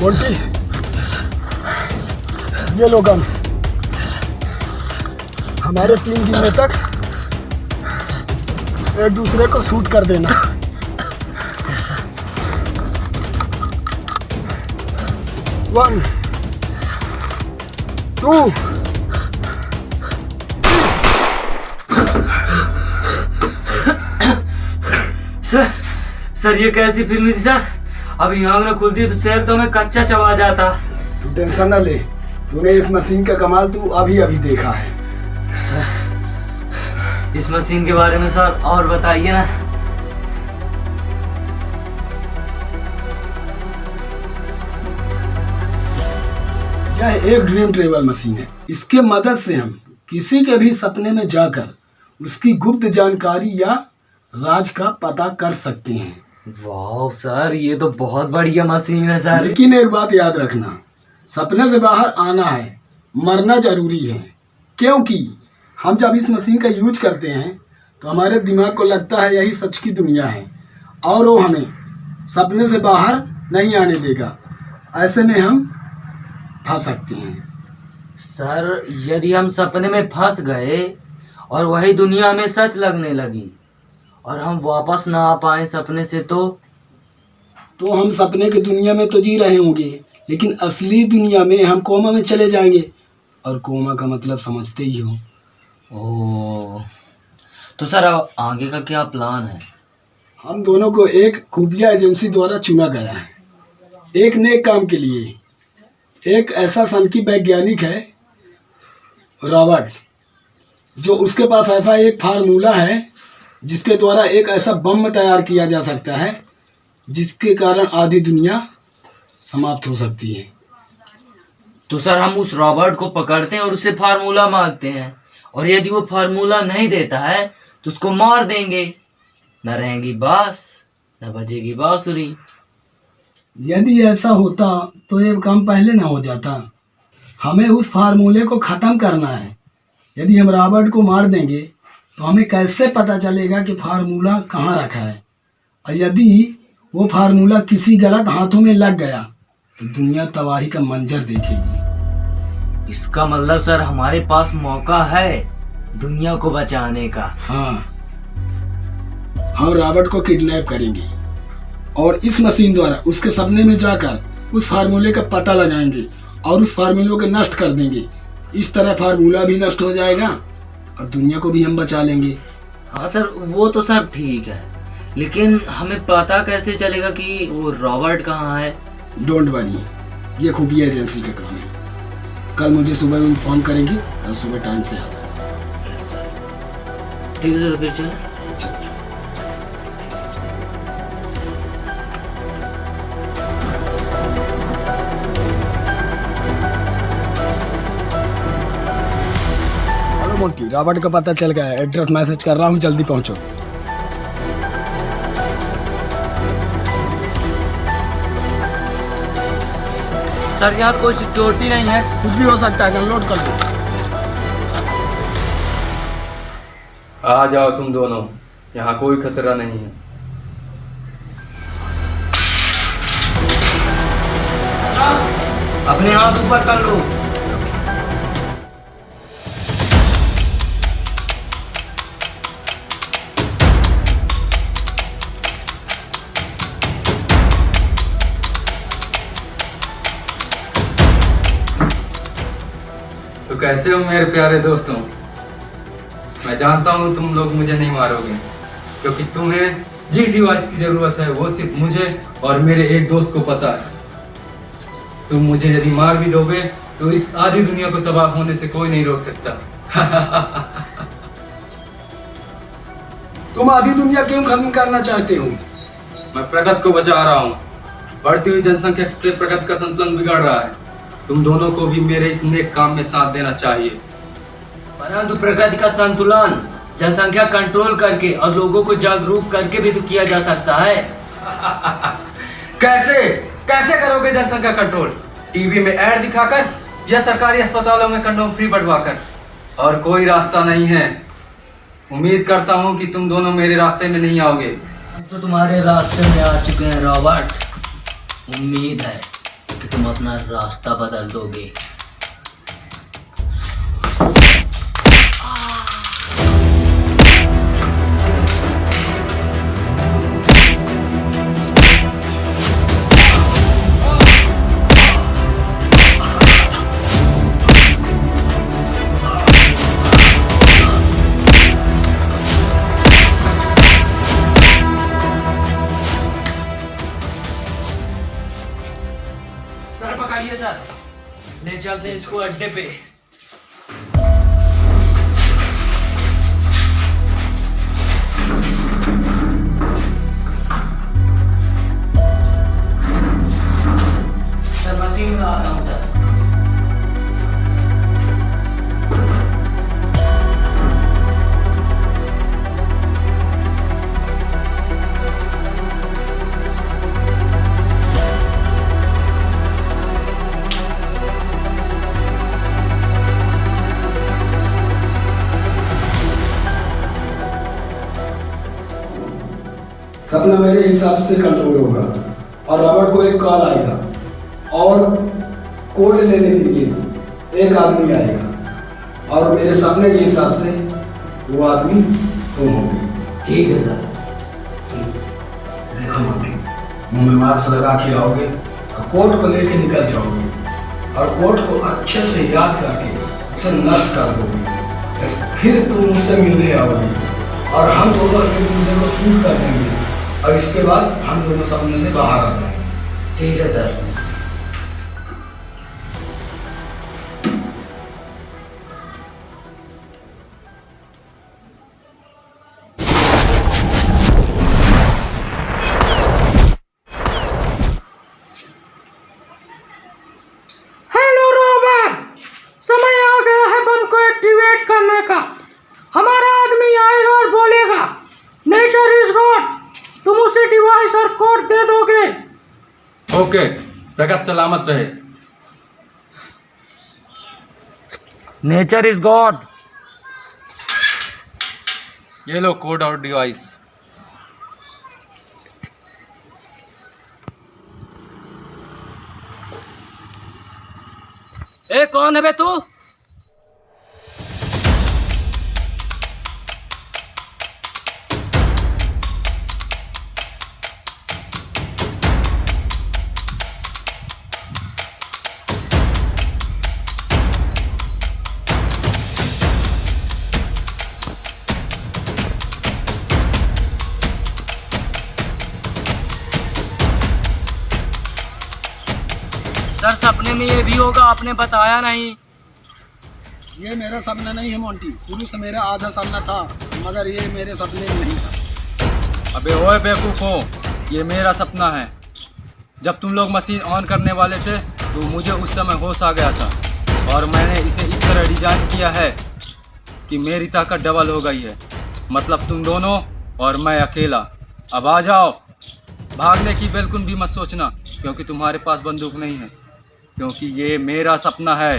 Monty, ये लो gun. हमारे 3 दिन तक एक दूसरे को शूट कर देना। वन, टू, सर ये कैसी फिल्म थी सर? अभी आँख न खुलती तो शहर तो हमें कच्चा चबा जाता। तू टेंशन न ले, तूने इस मशीन का कमाल तू अभी अभी देखा है। सर इस मशीन के बारे में सर और बताइए ना। यह एक ड्रीम ट्रेवल मशीन है। इसके मदद से हम किसी के भी सपने में जाकर उसकी गुप्त जानकारी या राज का पता कर सकते हैं। वाह सर, ये तो बहुत बढ़िया मशीन है सर। लेकिन एक बात याद रखना, सपने से बाहर आना है, मरना जरूरी है। क्योंकि हम जब इस मशीन का यूज करते हैं तो हमारे दिमाग को लगता है यही सच की दुनिया है और वो हमें सपने से बाहर नहीं आने देगा। ऐसे में हम फंस सकते हैं। सर यदि हम सपने में फंस गए और वही दुनिया हमें सच लगने लगी और हम वापस ना आ पाए सपने से, तो हम सपने की दुनिया में तो जी रहे होंगे, लेकिन असली दुनिया में हम कोमा में चले जाएंगे। और कोमा का मतलब समझते ही हो। ओह, तो सर अब आगे का क्या प्लान है? हम दोनों को एक खुफिया एजेंसी द्वारा चुना गया है, एक नेक काम के लिए। एक ऐसा सनकी वैज्ञानिक है रॉबर्ट, जो उसके पास ऐसा एक फार्मूला है जिसके द्वारा एक ऐसा बम तैयार किया जा सकता है जिसके कारण आधी दुनिया समाप्त हो सकती है। तो सर हम उस रॉबर्ट को पकड़ते हैं और उससे फार्मूला मांगते हैं, और यदि वो फार्मूला नहीं देता है तो उसको मार देंगे। न रहेंगी बांस न बजेगी बांसुरी। यदि ऐसा होता तो ये काम पहले ना हो जाता। हमें उस फार्मूले को ख़त्म करना है। यदि हम रॉबर्ट को मार देंगे तो हमें कैसे पता चलेगा कि फार्मूला कहाँ रखा है? और यदि वो फार्मूला किसी गलत हाथों में लग गया तो दुनिया तबाही का मंजर देखेगी। इसका मतलब सर हमारे पास मौका है दुनिया को बचाने का। हाँ, हम रॉबर्ट को किडनैप करेंगे और इस मशीन द्वारा उसके सपने में जाकर उस फार्मूले का पता लगाएंगे और उस फार्मूले को नष्ट कर देंगे। इस तरह फार्मूला भी नष्ट हो जाएगा और दुनिया को भी हम बचा लेंगे। हाँ सर, वो तो सब ठीक है, लेकिन हमें पता कैसे चलेगा कि वो रॉबर्ट कहाँ है? डोंट वरी, ये खुफिया एजेंसी का काम है। कल मुझे सुबह इन्फॉर्म करेंगे, कल सुबह टाइम से आ जाना। ठीक है सर, फिर चलें। हेलो मोंटी, रॉबर्ट का पता चल गया है। एड्रेस मैसेज कर रहा हूँ, जल्दी पहुँचो। सर यहाँ कोई सिक्योरिटी नहीं है? कुछ भी हो सकता है, डाउनलोड कर दो। आ जाओ तुम दोनों, यहाँ कोई खतरा नहीं है। अपने हाथ ऊपर कर लो। तो कैसे हो मेरे प्यारे दोस्तों? मैं जानता हूँ तुम लोग मुझे नहीं मारोगे, क्योंकि तुम्हें जिस डिवाइस की जरूरत है वो सिर्फ मुझे और मेरे एक दोस्त को पता है। तुम मुझे यदि मार भी दोगे तो इस आधी दुनिया को तबाह होने से कोई नहीं रोक सकता। तुम आधी दुनिया क्यों खत्म करना चाहते हो? मैं प्रगति को बचा रहा हूँ। बढ़ती हुई जनसंख्या से प्रगति का संतुलन बिगड़ रहा है। तुम दोनों को भी मेरे इस नेक काम में साथ देना चाहिए। परंतु प्रकृति का संतुलन जनसंख्या कंट्रोल करके और लोगों को जागरूक करके भी तो किया जा सकता है। कैसे कैसे करोगे जनसंख्या कंट्रोल? टीवी में ऐड दिखाकर या सरकारी अस्पतालों में कंडोम फ्री बंटवाकर? और कोई रास्ता नहीं है। उम्मीद करता हूँ कि तुम दोनों मेरे रास्ते में नहीं आओगे। तो तुम्हारे रास्ते में आ चुके हैं रॉबर्ट। उम्मीद है कि कि तुम अपना रास्ता बदल दोगे। सर पकड़िए सर, ले चलते हैं इसको अड्डे पे। सर मशीन में आता हूँ सर। सपना मेरे हिसाब से कंट्रोल होगा और रॉबर्ट को एक कॉल आएगा और कोड लेने के लिए एक आदमी आएगा और मेरे सपने के हिसाब से वो आदमी तुम होगे। ठीक है सर। देखो मम्मी, मुंह में मास्क लगा के आओगे और कोड को लेके निकल जाओगे और कोड को अच्छे से याद करके उसे नष्ट कर दोगे। फिर तुम मुझसे मिलने आओगे और हम दोनों एक दूसरे को शूट कर देंगे और इसके बाद हम दोनों सपने से बाहर आ जाएंगे। ठीक है सर। हेलो रॉबर्ट, समय आ गया है बम को एक्टिवेट करने का। हमारा आदमी आएगा और बोलेगा नेचर इज गॉड, तुम उसे डिवाइस और कोड दे दोगे। ओके, प्रकाश सलामत रहे। Nature is God. ये लो कोड और डिवाइस। ए कौन है बे तू? सर सपने में ये भी होगा, आपने बताया नहीं। ये मेरा सपना नहीं है मोंटी, शुरू से मेरा आधा सपना था मगर ये मेरे सपने में नहीं था। अबे ओए बेवकूफ़ो, ये मेरा सपना है। जब तुम लोग मशीन ऑन करने वाले थे तो मुझे उस समय होश आ गया था और मैंने इसे इस तरह डिजाइन किया है कि मेरी ताकत डबल हो गई है। मतलब तुम दोनों और मैं अकेला। अब आ जाओ। भागने की बिल्कुल भी मत सोचना क्योंकि तुम्हारे पास बंदूक नहीं है, क्योंकि ये मेरा सपना है।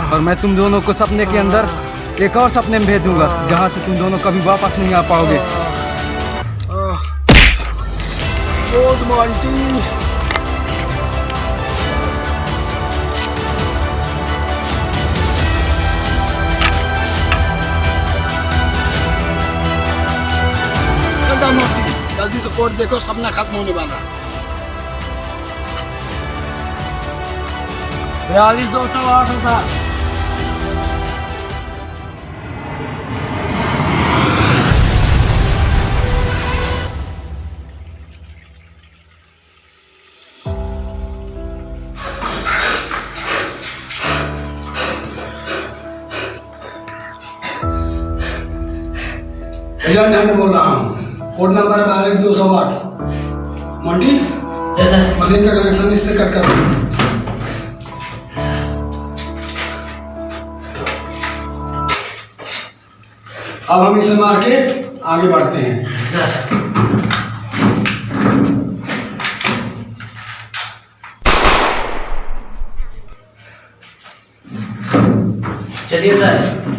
और मैं तुम दोनों को सपने के अंदर एक और सपने में भेज दूंगा जहां से तुम दोनों कभी वापस नहीं आ पाओगे। Good morning. जल्दी से कोड देखो, सपना खत्म होने वाला। 42,208 सर। एजेंट हैंड बोल रहा हूँ, कोड नंबर है 42208। Monty, yes sir. मशीन का कनेक्शन इससे कट कर दो। अब हम इसे मार के आगे बढ़ते हैं। सर चलिए सर।